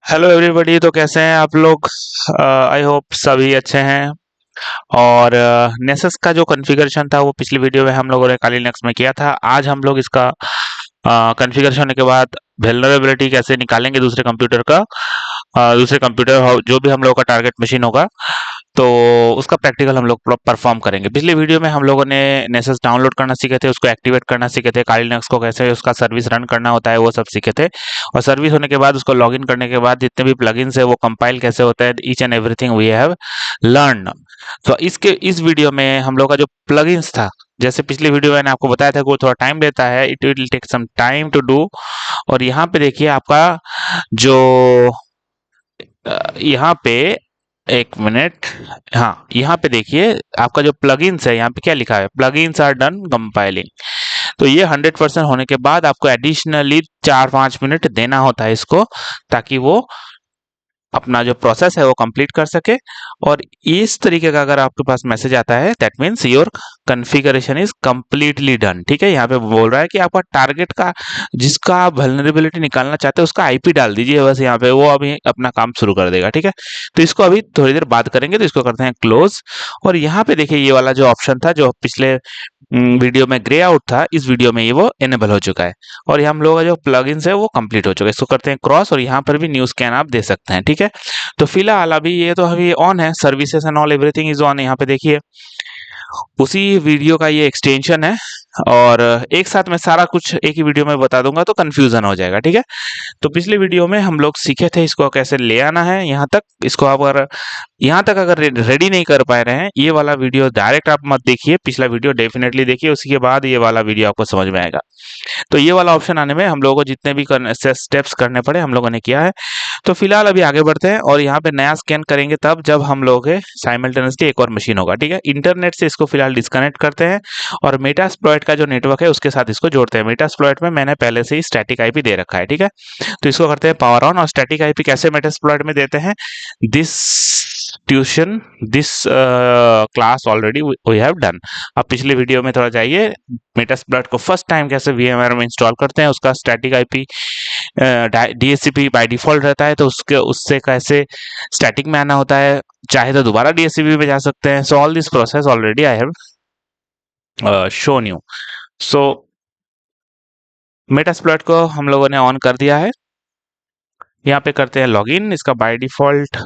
Hello everybody. तो कैसे हैं आप लोग? आई होप सभी अच्छे हैं। और नेसस का जो कॉन्फ़िगरेशन था वो पिछली वीडियो में हम लोगों ने काली लिनक्स में किया था। आज हम लोग इसका कॉन्फ़िगरेशन होने के बाद वल्नरेबिलिटी कैसे निकालेंगे दूसरे कंप्यूटर का, दूसरे कंप्यूटर जो भी हम लोगों का टारगेट मशीन होगा, तो उसका प्रैक्टिकल हम लोग परफॉर्म करेंगे। पिछले वीडियो में हम लोगों ने नेसस डाउनलोड करना सीखे थे, उसको एक्टिवेट करना सीखे थे, काली लिनक्स को कैसे उसका सर्विस रन करना होता है वो सब सीखे थे। और सर्विस होने के बाद उसको लॉगिन करने के बाद जितने भी प्लगइन्स है वो कंपाइल कैसे होता है, each and everything we have learn. तो इस वीडियो में हम लोग का जो प्लगइन्स था, जैसे पिछली वीडियो में मैंने आपको बताया था कि वो थोड़ा टाइम लेता है, it will take some time to do. और यहाँ पे देखिए आपका जो यहाँ पे एक मिनट, हाँ यहाँ पे देखिए आपका जो प्लगइन्स है, यहाँ पे क्या लिखा है, प्लगइन्स आर डन कंपाइलिंग। तो ये 100% होने के बाद आपको एडिशनली 4-5 मिनट देना होता है इसको, ताकि वो अपना जो प्रोसेस है वो कंप्लीट कर सके। और इस तरीके का अगर आपके पास मैसेज आता है, that means your configuration is completely done. ठीक है, यहाँ पे बोल रहा है कि आपका टारगेट का, जिसका आप वल्नरेबिलिटी निकालना चाहते हैं, उसका आईपी डाल दीजिए बस यहाँ पे, वो अभी अपना काम शुरू कर देगा। ठीक है, तो इसको अभी थोड़ी देर बात करेंगे। तो इसको करते हैं क्लोज। और यहाँ पे देखिए ये वाला जो ऑप्शन था, जो पिछले वीडियो में ग्रे आउट था, इस वीडियो में ये वो इनेबल हो चुका है। और यहाँ हम लोग का जो प्लगइन्स है वो कंप्लीट हो चुका है। इसको करते हैं क्रॉस, और यहाँ पर भी न्यू स्कैन आप दे सकते हैं। ठीक है, तो फिलहाल अभी ये तो अभी ऑन है, services and all everything is on. यहाँ पे देखिए उसी वीडियो का ये एक्सटेंशन है, और एक साथ मैं सारा कुछ एक ही वीडियो में बता दूंगा तो कंफ्यूजन हो जाएगा। ठीक है, तो पिछले वीडियो में हम लोग सीखे थे इसको कैसे ले आना है यहाँ तक। इसको आप अगर यहाँ तक अगर रेडी नहीं कर पा रहे हैं, ये वाला वीडियो डायरेक्ट आप मत देखिए, पिछला वीडियो डेफिनेटली देखिए, उसी के बाद ये वाला वीडियो आपको समझ में आएगा। तो ये वाला ऑप्शन आने में हम लोगों को जितने भी स्टेप्स करने पड़े हम लोगों ने किया है। तो फिलहाल अभी आगे बढ़ते हैं, और यहाँ पे नया स्कैन करेंगे तब जब हम लोग के साइमल्टेनियसली एक और मशीन होगा। ठीक है, इंटरनेट से इसको फिलहाल डिस्कनेक्ट करते हैं, और मेटास्प्लॉइट का जो नेटवर्क है उसके साथ इसको जोड़ते हैं। मेटास्प्लॉइट में मैंने पहले से ही स्टैटिक आईपी दे रखा है। ठीक है, तो इसको करते हैं पावर ऑन। और स्टैटिक आईपी कैसे मेटास्प्लॉइट में देते हैं, this tuition this class already we have done. अब पिछले वीडियो में थोड़ा जाइए, मेटास्प्लॉइट को फर्स्ट टाइम कैसे वीएमआर में इंस्टॉल करते हैं, उसका static IP DHCP by default रहता है, तो उससे कैसे स्टैटिक में आना होता है, चाहे तो दोबारा डीएचसीपी में जा सकते हैं। So all this process already I have shown you. So Metasploit को हम लोगों ने ऑन कर दिया है। यहाँ पे करते हैं लॉगिन। इसका बाय डिफॉल्ट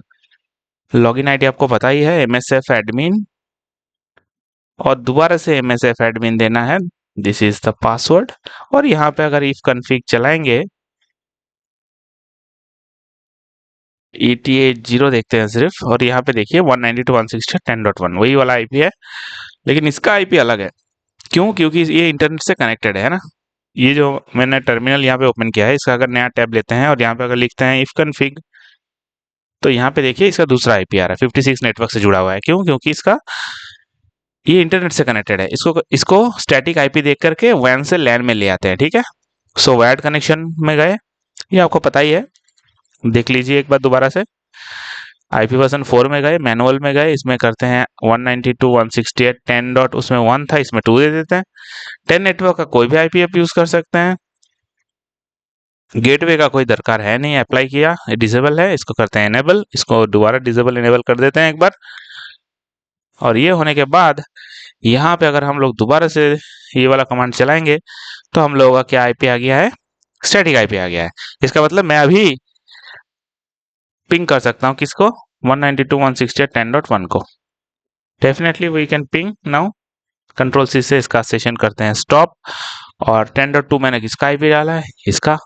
लॉगिन आईडी आपको पता ही है, एमएसएफ एडमिन, और दोबारा से एमएसएफ एडमिन देना है, दिस इज द पासवर्ड। और यहाँ पे अगर इफ कन्फिग चलाएंगे, ETA0 देखते हैं सिर्फ, और यहाँ पे देखिए 192.168.10.1 वही वाला आईपी है, लेकिन इसका आईपी अलग है। क्यों? क्योंकि ये इंटरनेट से कनेक्टेड है ना। ये जो मैंने टर्मिनल यहाँ पे ओपन किया है, इसका अगर नया टैब लेते हैं और यहाँ पे अगर लिखते हैं इफ कन्फिग, तो यहाँ पे देखिए इसका दूसरा आईपी आ रहा है, 56 नेटवर्क से जुड़ा हुआ है। क्यों? क्योंकि इसका ये इंटरनेट से कनेक्टेड है। इसको इसको स्टैटिक आईपी देख करके वैन से लैन में ले आते हैं। ठीक है, सो वायर्ड कनेक्शन में गए, ये आपको पता ही है, देख लीजिए एक बार दोबारा से। आईपी वर्जन 4 में गए, मैनुअल में गए, इसमें करते हैं 192.168.10 डॉट, उसमें 1 था, इसमें 2 दे देते हैं। 10 नेटवर्क का कोई भी आईपी आप यूज कर सकते हैं। गेटवे का कोई दरकार है नहीं, अप्लाई किया, डिसेबल है, इसको करते हैं एनेबल। इसको दोबारा डिसेबल एनेबल कर देते हैं एक बार। और ये होने के बाद यहाँ पे अगर हम लोग दोबारा से ये वाला कमांड चलाएंगे, तो हम लोगों का क्या आईपी आ गया है, स्टैटिक आईपी आ गया है। इसका मतलब मैं अभी पिंग कर सकता हूँ किसको, 192.168.10.1 को। Definitely we can ping now. Control C से इसका सेशन करते हैं स्टॉप। और 10.2 मैंने किसका आईपी डाला है, इसका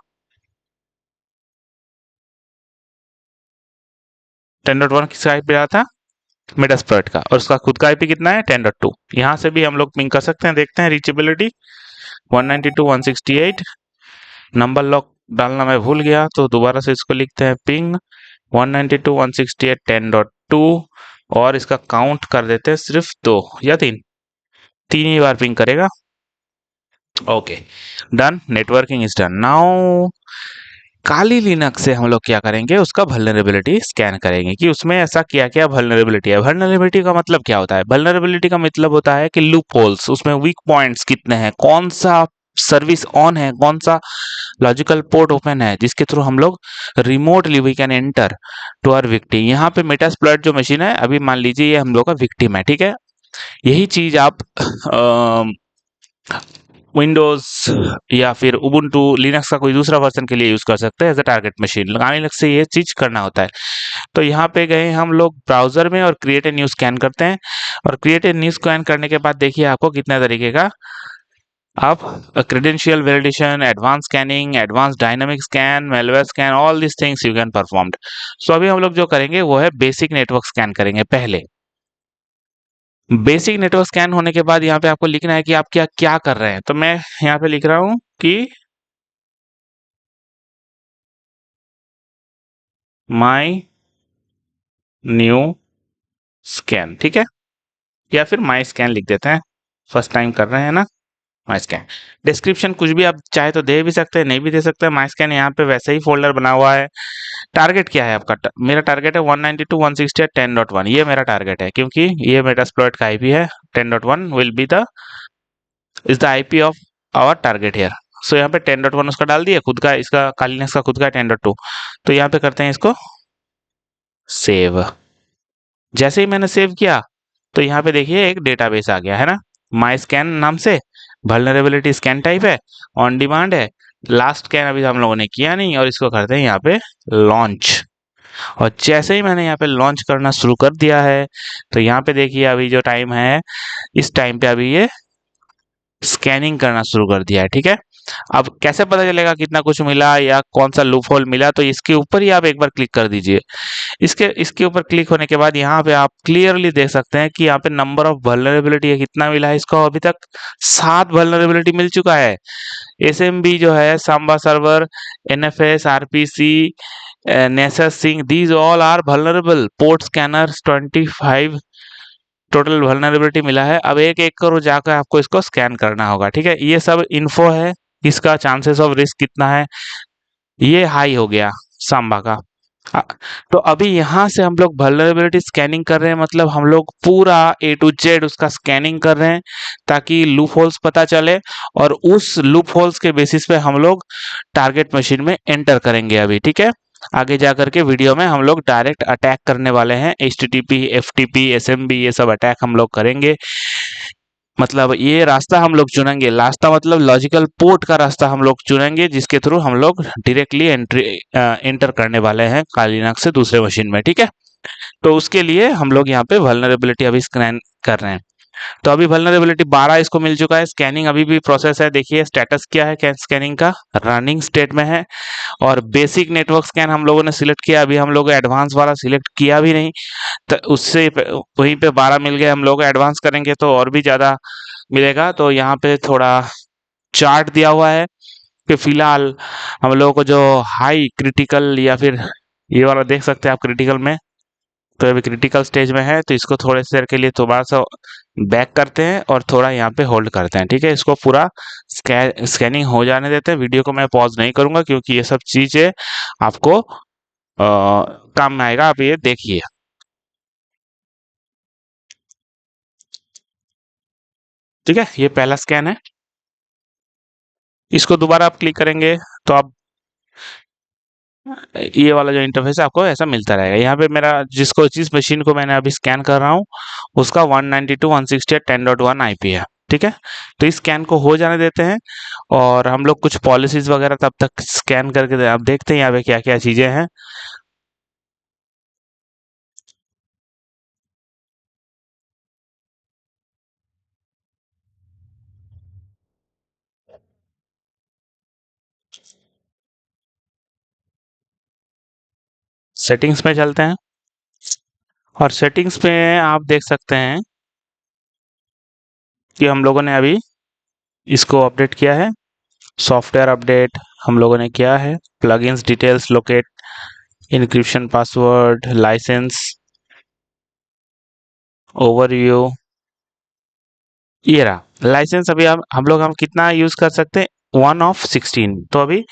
10.1 किसका आईपी डाला था, मेटास्प्लॉइट का, और उसका खुद का आईपी कितना है, 10.2। यहाँ से भी हम लोग पिंग कर सकते हैं, देखते हैं रीचेबिलिटी 192.168। नंबर लॉक डालना मैं भूल गया, तो दोबारा से इसको लिखते हैं पिंग 192.168.10.2, और इसका काउंट कर देते हैं सिर्फ 2 या 3 ही बार पिंग करेगा। Okay, done, networking is done. Now Kali Linux से हम लोग क्या करेंगे, उसका वल्नरेबिलिटी स्कैन करेंगे कि उसमें ऐसा क्या क्या वल्नरेबिलिटी है। वल्नरेबिलिटी का मतलब क्या होता है, वल्नरेबिलिटी का मतलब होता है कि लूप होल्स, उसमें वीक पॉइंट्स कितने हैं, कौन सा सर्विस ऑन है, कौन सा लॉजिकल पोर्ट ओपन है, जिसके थ्रू हम लोग remotely we can enter to our victim. यहाँ पे मेटास्प्लॉइट जो मशीन है, अभी मान लीजिए ये हम लोग का विक्टिम है, ठीक है। यही चीज आप विंडोज या फिर उबुंटू लिनक्स का कोई दूसरा वर्जन के लिए यूज कर सकते हैं as a target machine. Linux से ये चीज करना होता है। तो यहाँ पे गए हम लोग ब्राउजर में और क्रिएट ए न्यू स्कैन करते हैं, और क्रिएट ए न्यू स्कैन करने के बाद देखिए आपको कितने तरीके का आप credential validation, advance scanning, advance dynamic scan, malware scan, all this things you can perform. So अभी हम लोग जो करेंगे वो है बेसिक नेटवर्क स्कैन करेंगे पहले। बेसिक नेटवर्क स्कैन होने के बाद यहाँ पे आपको लिखना है कि आप क्या क्या कर रहे हैं। तो मैं यहाँ पे लिख रहा हूँ कि माई न्यू स्कैन, ठीक है, या फिर माई स्कैन लिख देते हैं, फर्स्ट टाइम कर रहे हैं ना। माई स्कैन डिस्क्रिप्शन कुछ भी आप चाहे तो दे भी सकते हैं, नहीं भी दे सकते हैं। माई स्कैन यहाँ पे वैसे ही फोल्डर बना हुआ है। टारगेट क्या है आपका? मेरा टारगेट है 192.168.10.1, ये मेरा टारगेट है क्योंकि ये मेटास्प्लॉइट का आईपी है। 10.1 will be the is the IP of our target here. So यहाँ पे 10.1 उसका डाल दिया, खुद का, इसका कालीनेक्स का खुद का 10.2। तो यहाँ पे करते हैं इसको सेव। जैसे ही मैंने सेव किया तो यहाँ पे देखिए एक डेटाबेस आ गया है ना, माई स्कैन नाम से। वल्नरेबिलिटी स्कैन टाइप है, ऑन डिमांड है, लास्ट स्कैन अभी हम लोगों ने किया नहीं, और इसको करते हैं यहाँ पे लॉन्च। और जैसे ही मैंने यहाँ पे लॉन्च करना शुरू कर दिया है तो यहाँ पे देखिए अभी जो टाइम है, इस टाइम पे अभी ये स्कैनिंग करना शुरू कर दिया है, ठीक है। अब कैसे पता चलेगा कितना कुछ मिला या कौन सा लूप होल मिला? तो इसके ऊपर ही आप एक बार क्लिक कर दीजिए। इसके इसके ऊपर क्लिक होने के बाद यहाँ पे आप क्लियरली देख सकते हैं कि यहाँ पे नंबर ऑफ वल्नरेबिलिटी है, कितना मिला है इसको। अभी तक 7 वल्नरेबिलिटी मिल चुका है। एसएमबी जो है, Samba server, NFS, RPC, Nessus सिंह, these all are vulnerable. Port scanner 25 total vulnerability मिला है। अब एक एक करो जाकर आपको इसको स्कैन करना होगा, ठीक है। ये सब इन्फो है, इसका चांसेस ऑफ रिस्क कितना है, ये हाई हो गया सांबा का। अ, तो अभी यहाँ से हम लोग वल्नरेबिलिटी स्कैनिंग कर रहे हैं, मतलब हम लोग पूरा ए टू जेड उसका स्कैनिंग कर रहे हैं ताकि लूप होल्स पता चले, और उस लूप होल्स के बेसिस पे हम लोग टारगेट मशीन में एंटर करेंगे अभी, ठीक है। आगे जा करके वीडियो में हम लोग डायरेक्ट अटैक करने वाले हैं, HTTP, FTP, SMB, ये सब अटैक हम लोग करेंगे। मतलब ये रास्ता हम लोग चुनेंगे, रास्ता मतलब लॉजिकल पोर्ट का रास्ता हम लोग चुनेंगे, जिसके थ्रू हम लोग डायरेक्टली एंटर करने वाले हैं कालीनाग से दूसरे मशीन में, ठीक है। तो उसके लिए हम लोग यहाँ पे वल्नरेबिलिटी अभी स्कैन कर रहे हैं। तो अभी वल्नरेबिलिटी 12 इसको मिल चुका है। स्कैनिंग अभी भी प्रोसेस है। देखिए स्टेटस क्या है स्कैनिंग का, रनिंग स्टेट में है। और बेसिक नेटवर्क स्कैन हम लोगों ने सिलेक्ट किया, अभी हम लोग एडवांस वाला सिलेक्ट किया भी नहीं, तो उससे वहीं पे 12 मिल गए। हम लोग एडवांस करेंगे तो और भी ज्यादा मिलेगा। तो यहाँ पे थोड़ा चार्ट दिया हुआ है कि फिलहाल हम लोगों को जो हाई क्रिटिकल या फिर ये वाला देख सकते हैं आप क्रिटिकल में, तो अभी क्रिटिकल स्टेज में है। तो इसको थोड़े से देर के लिए थोड़ा सा बैक करते हैं और थोड़ा यहाँ पे होल्ड करते हैं, ठीक है। इसको पूरा स्कैनिंग हो जाने देते हैं। वीडियो को मैं पॉज नहीं करूंगा क्योंकि ये सब चीजें आपको काम में आएगा। आप ये देखिए, ठीक है। ये पहला स्कैन है। इसको दोबारा आप क्लिक करेंगे तो आप ये वाला जो इंटरफेस है आपको ऐसा मिलता रहेगा। यहाँ पे मेरा जिस मशीन को मैंने अभी स्कैन कर रहा हूँ उसका 192.168.10.1 आईपी है, ठीक है। तो इस स्कैन को हो जाने देते हैं और हम लोग कुछ पॉलिसीज वगैरह तब तक स्कैन करके आप देखते हैं यहाँ पे क्या क्या चीजें हैं। सेटिंग्स में चलते हैं और सेटिंग्स में आप देख सकते हैं कि हम लोगों ने अभी इसको अपडेट किया है। सॉफ्टवेयर अपडेट हम लोगों ने किया है, plugins details locate, encryption password, license overview, ये रहा लाइसेंस। अभी हम कितना यूज कर सकते हैं? 1 of 16। तो अभी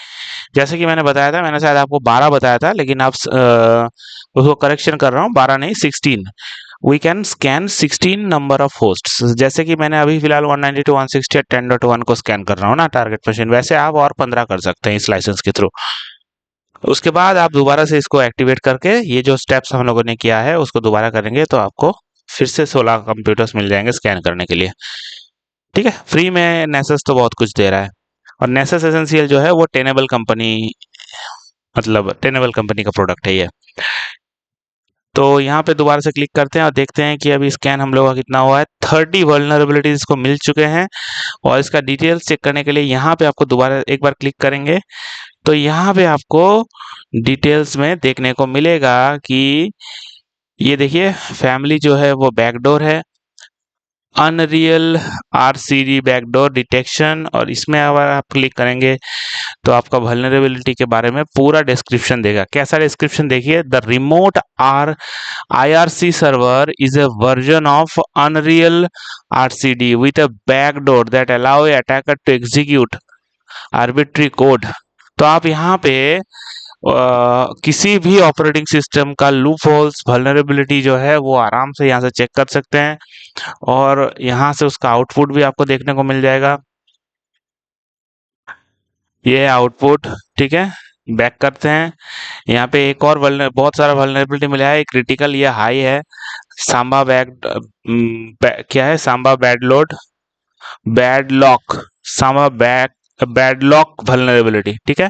जैसे कि मैंने बताया था, मैंने शायद आपको 12 बताया था, लेकिन आप उसको करेक्शन कर रहा हूँ, 12 नहीं 16। We can scan 16 number of hosts. जैसे कि मैंने अभी फिलहाल 192.168 10.1 को स्कैन कर रहा हूँ ना टारगेट मशीन, वैसे आप और 15 कर सकते हैं इस लाइसेंस के थ्रू। उसके बाद आप दोबारा से इसको एक्टिवेट करके ये जो स्टेप्स हम लोगों ने किया है उसको दोबारा करेंगे तो आपको फिर से 16 कंप्यूटर्स मिल जाएंगे स्कैन करने के लिए। ठीक है, फ्री में नेसेस तो बहुत कुछ दे रहा है। और नेसेस एसेंशियल जो है वो टेनेबल कंपनी, मतलब टेनेबल कंपनी का प्रोडक्ट है ये। तो यहाँ पे दोबारा से क्लिक करते हैं और देखते हैं कि अभी स्कैन हम लोग का कितना हुआ है। 30 वल्नरेबिलिटीज को मिल चुके हैं। और इसका डिटेल्स चेक करने के लिए यहाँ पे आपको दोबारा एक बार क्लिक करेंगे तो यहाँ पे आपको डिटेल्स में देखने को मिलेगा कि ये देखिए फैमिली जो है वो बैकडोर है, अनरियल आरसीडी बैकडोर डिटेक्शन। और इसमें अगर आप क्लिक करेंगे तो आपका वल्नरेबिलिटी के बारे में पूरा डिस्क्रिप्शन देगा। कैसा डिस्क्रिप्शन देखिए, the remote are IRC server is a version of Unreal RCD with a backdoor that allow a attacker to execute arbitrary code। तो आप यहाँ पे किसी भी ऑपरेटिंग सिस्टम का लूप होल्स वल्नरेबिलिटी जो है वो आराम से यहाँ से चेक कर सकते हैं और यहाँ से उसका आउटपुट भी आपको देखने को मिल जाएगा। ये आउटपुट, ठीक है। बैक करते हैं, यहाँ पे एक और बहुत सारा वल्नरेबिलिटी मिला है। क्रिटिकल ये हाई है, सांबा क्या है, Samba bad load, bad lock, Samba bad lock vulnerability. ठीक है,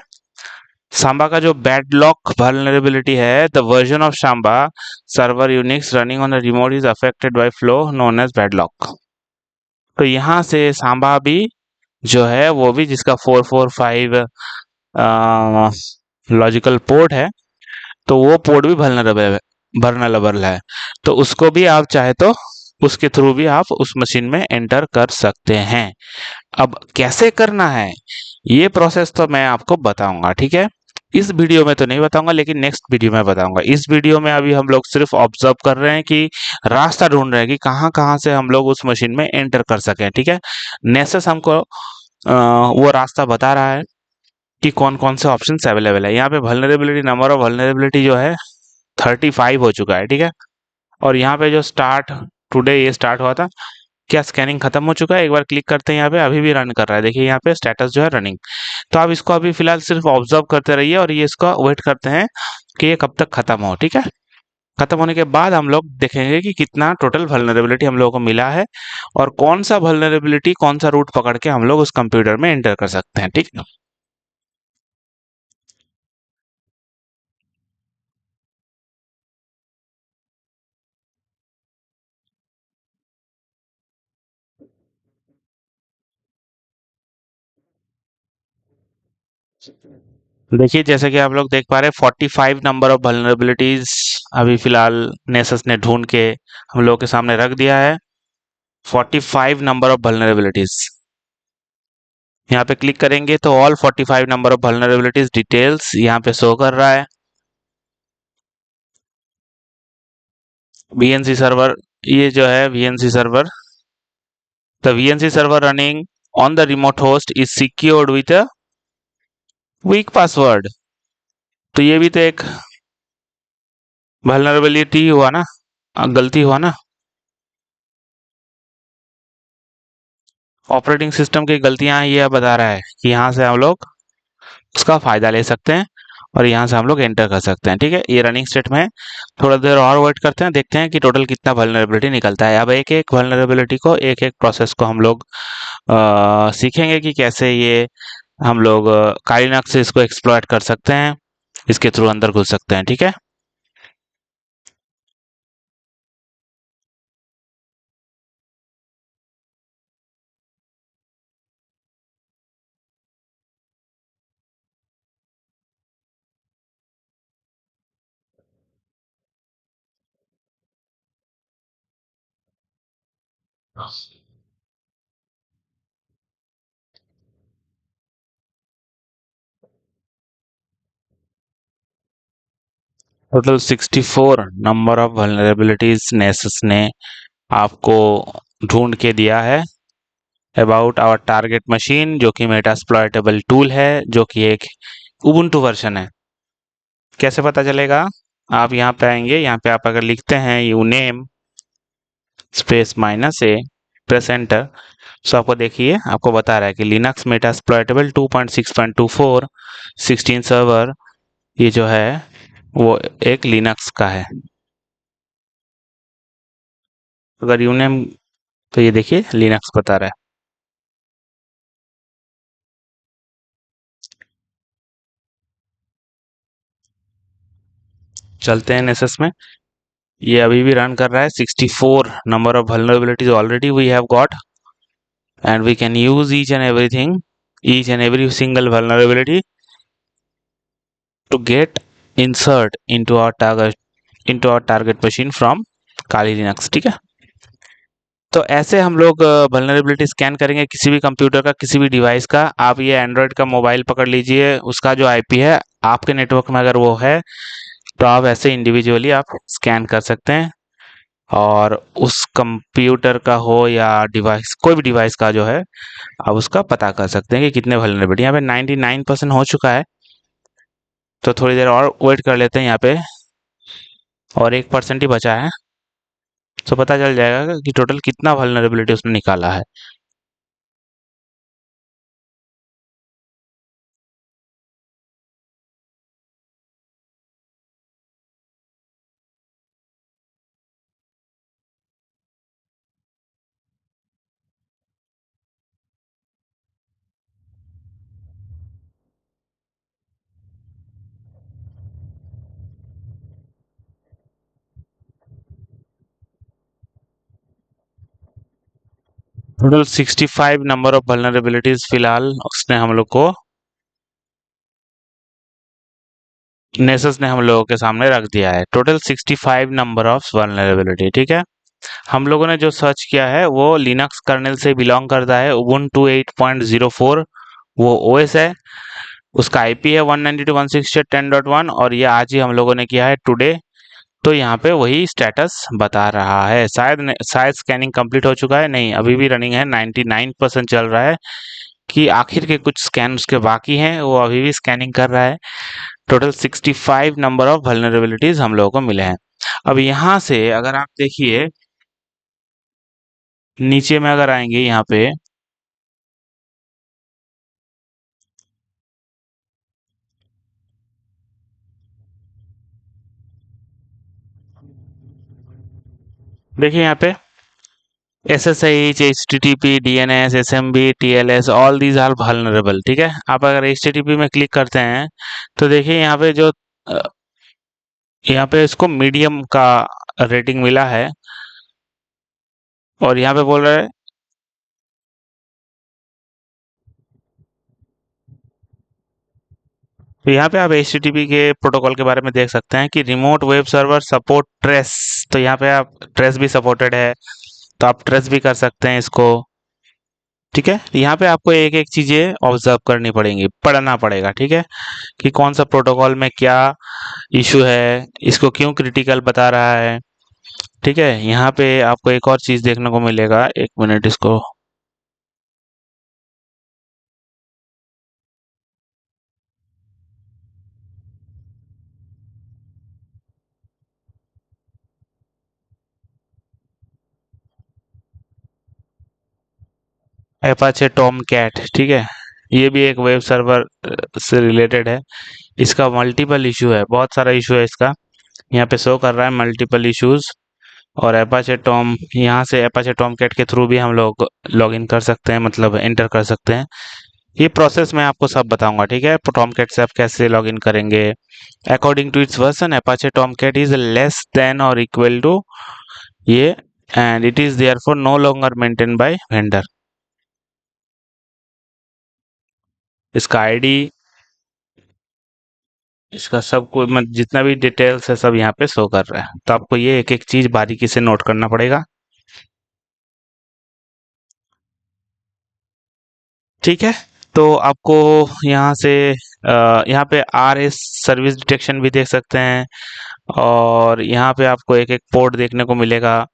सांबा का जो बैड लॉक वल्नरेबिलिटी है, the version of Samba server Unix running on the remote is affected by flaw known as bad lock. तो यहाँ से सांबा भी जो है वो भी, जिसका 445 लॉजिकल पोर्ट है, तो वो पोर्ट भी वल्नरेबल है। तो उसको भी आप चाहे तो उसके थ्रू भी आप उस मशीन में एंटर कर सकते हैं। अब कैसे करना है ये प्रोसेस तो मैं आपको बताऊंगा, ठीक है। इस वीडियो में तो नहीं बताऊंगा, लेकिन नेक्स्ट वीडियो में बताऊंगा। इस वीडियो में अभी हम लोग सिर्फ ऑब्जर्व कर रहे हैं कि रास्ता ढूंढ रहे हैं कि कहाँ कहाँ से हम लोग उस मशीन में एंटर कर सकें, ठीक है। नेसेस हमको वो रास्ता बता रहा है कि कौन कौन से ऑप्शन अवेलेबल है। यहाँ पे वल्नरेबिलिटी, नंबर ऑफ वल्नरेबिलिटी जो है 35 हो चुका है, ठीक है। और यहाँ पे जो स्टार्ट टुडे ये स्टार्ट हुआ था, क्या स्कैनिंग खत्म हो चुका है? एक बार क्लिक करते हैं, यहाँ पे अभी भी रन कर रहा है। देखिए यहाँ पे स्टेटस जो है रनिंग। तो आप इसको अभी फिलहाल सिर्फ ऑब्जर्व करते रहिए और ये इसका वेट करते हैं कि ये कब तक खत्म हो, ठीक है। खत्म होने के बाद हम लोग देखेंगे कि कितना टोटल वल्नरेबिलिटी हम लोगों को मिला है और कौन सा वल्नरेबिलिटी कौन सा रूट पकड़ के हम लोग उस कंप्यूटर में एंटर कर सकते हैं, ठीक है। देखिए जैसे कि आप लोग देख पा रहे हैं 45 नंबर ऑफ वल्नरेबिलिटीज अभी फिलहाल नेसस ने ढूंढ के हम लोगों के सामने रख दिया है। 45 नंबर ऑफ वल्नरेबिलिटीज, यहाँ पे क्लिक करेंगे तो all 45 number of vulnerabilities details यहाँ पे शो कर रहा है। VNC सर्वर, ये जो है VNC server, the VNC server running on the remote host is secured with a week password. तो ये भी तो एक वल्नरेबिलिटी हुआ ना, गलती हुआ ना, ऑपरेटिंग सिस्टम की गलतियां ये बता रहा है कि यहाँ से हम लोग उसका फायदा ले सकते हैं और यहाँ से हम लोग एंटर कर सकते हैं, ठीक है। ये रनिंग स्टेट में है। थोड़ा देर और वेट करते हैं, देखते हैं कि टोटल कितना वल्नरेबिलिटी निकलता है। अब एक एक वल्नरेबिलिटी को, एक एक प्रोसेस को हम लोग सीखेंगे कि कैसे ये हम लोग काइलिनक्स से इसको एक्सप्लॉइट कर सकते हैं, इसके थ्रू अंदर घुस सकते हैं, ठीक है। Total 64 number of vulnerabilities Nessus ने आपको ढूंढ के दिया है अबाउट आवर टारगेट मशीन, जो कि मेटास्प्लॉइटेबल टूल है, जो कि एक उबुंटू वर्जन है। कैसे पता चलेगा? आप यहाँ पे आएंगे, यहाँ पे आप अगर लिखते हैं यूनेम स्पेस -a, प्रेस एंटर। सो आपको देखिए आपको बता रहा है कि लिनक्स मेटास्प्लॉइटेबल 2.6.24 16 सर्वर, ये जो है वो एक लिनक्स का है। अगर यूनेम, तो ये देखिए लिनक्स बता रहा है। चलते हैं नेसेस में। ये अभी भी रन कर रहा है। 64 number of vulnerabilities already we have got, and we can use each and everything, each and every single vulnerability to get insert into our target machine from Kali Linux। ठीक है, तो ऐसे हम लोग vulnerability स्कैन करेंगे किसी भी computer का, किसी भी डिवाइस का। आप ये एंड्रॉयड का मोबाइल पकड़ लीजिए, उसका जो आईपी है आपके नेटवर्क में अगर वो है, तो आप ऐसे इंडिविजुअली आप स्कैन कर सकते हैं, और उस कंप्यूटर का हो या डिवाइस, कोई भी डिवाइस का जो है, आप उसका पता कर सकते हैं कि कितने वल्नरेबिलिटी। यहाँ पे 99% हो चुका है, तो थोड़ी देर और वेट कर लेते हैं यहाँ पे, और 1% ही बचा है, तो पता चल जाएगा कि टोटल कितना वल्नरेबिलिटी उसने निकाला है। टोटल 65 नंबर ऑफ वल्नरेबिलिटीज फिलहाल उसने हम लोग को, नेसस ने हम लोगों के सामने रख दिया है। Total 65 number of vulnerability. ठीक है, हम लोगों ने जो सर्च किया है वो लिनक्स कर्नेल से बिलोंग करता है। उबुंटू 8.04 वो ओएस है, उसका आईपी है 192.168.10.1, और ये आज ही हम लोगों ने किया है टुडे। तो यहाँ पे वही स्टेटस बता रहा है। शायद स्कैनिंग कंप्लीट हो चुका है, नहीं अभी भी रनिंग है, 99% चल रहा है, कि आखिर के कुछ स्कैन उसके बाकी हैं, वो अभी भी स्कैनिंग कर रहा है। टोटल 65 नंबर ऑफ वल्नरेबिलिटीज हम लोगों को मिले हैं। अब यहाँ से अगर आप देखिए नीचे में अगर आएंगे यहाँ पे, देखिए यहाँ पे SSH, HTTP, DNS, SMB, TLS, all these are vulnerable। ठीक है, आप अगर HTTP में क्लिक करते हैं तो देखिए यहाँ पे जो यहाँ पे इसको मीडियम का रेटिंग मिला है, और यहाँ पे बोल रहा है, तो यहाँ पे आप HTTP के प्रोटोकॉल के बारे में देख सकते हैं कि remote web server support trace, तो यहाँ पे आप ट्रेस भी सपोर्टेड है, तो आप ट्रेस भी कर सकते हैं इसको। ठीक है, यहाँ पे आपको एक एक चीजें ऑब्जर्व करनी पड़ेंगी, पढ़ना पड़ेगा। ठीक है, कि कौन सा प्रोटोकॉल में क्या इशू है, इसको क्यों क्रिटिकल बता रहा है। ठीक है, यहाँ पे आपको एक और चीज देखने को मिलेगा, एक मिनट इसको, एपाचे टॉम कैट। ठीक है, ये भी एक वेब सर्वर से रिलेटेड है। इसका मल्टीपल इशू है, बहुत सारा इशू है इसका, यहाँ पे शो कर रहा है मल्टीपल इश्यूज। और एपाचे टॉम, यहाँ से एपाचे टॉम कैट के थ्रू भी हम लोग लॉग इन कर सकते हैं, मतलब एंटर कर सकते हैं। ये प्रोसेस मैं आपको सब बताऊंगा। ठीक है, टॉम कैट से आप कैसे लॉग इन करेंगे। According to its version Apache Tomcat is less than और इक्वल टू ये, and it is therefore no longer maintain by vendor. इसका आईडी, इसका सब कुछ जितना भी डिटेल्स है सब यहाँ पे शो कर रहा है, तो आपको ये एक एक चीज बारीकी से नोट करना पड़ेगा। ठीक है, तो आपको यहाँ से यहाँ पे RS सर्विस डिटेक्शन भी देख सकते हैं, और यहाँ पे आपको एक एक पोर्ट देखने को मिलेगा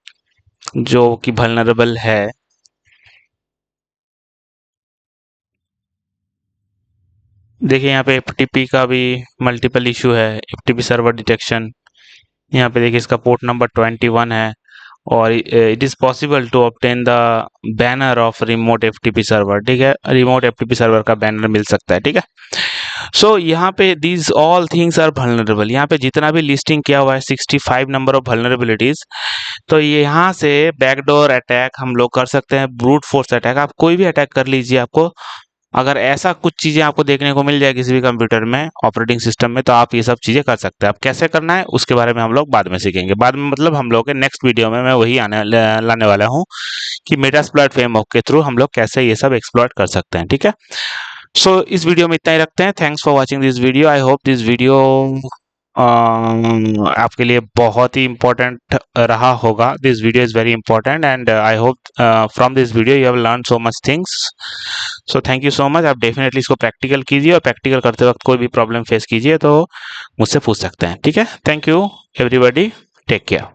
जो कि vulnerable है। देखिए यहाँ पे FTP का भी मल्टीपल इशू है, FTP सर्वर डिटेक्शन। यहाँ पे देखिए इसका पोर्ट नंबर 21 है, और it is possible to obtain the banner of remote FTP server, ठीक है, रिमोट एफटीपी सर्वर का बैनर मिल सकता है, ठीक है। सो यहाँ पे these all things are vulnerable, यहाँ पे जितना भी लिस्टिंग किया हुआ है 65 नंबर ऑफ वल्नरेबिलिटीज, तो यहाँ से बैकडोर अटैक हम लोग कर सकते हैं, ब्रूट फोर्स अटैक, आप कोई भी अटैक कर लीजिए। आपको अगर ऐसा कुछ चीजें आपको देखने को मिल जाए किसी भी कंप्यूटर में, ऑपरेटिंग सिस्टम में, तो आप ये सब चीजें कर सकते हैं। अब कैसे करना है उसके बारे में हम लोग बाद में सीखेंगे, बाद में मतलब हम लोग के नेक्स्ट वीडियो में मैं वही लाने वाला हूँ कि मेटास्प्लॉइट फ्रेमवर्क के थ्रू हम लोग कैसे ये सब एक्सप्लॉइट कर सकते हैं, ठीक है। सो इस वीडियो में इतना ही रखते हैं। Thanks for watching this video. I hope this video आपके लिए बहुत ही इम्पोर्टेंट रहा होगा। This video is very important and I hope from this video you have learn so much things. So thank you so much. आप definitely इसको practical कीजिए और practical करते वक्त कोई भी प्रॉब्लम फेस कीजिए तो मुझसे पूछ सकते हैं, ठीक है। Thank you everybody, take care.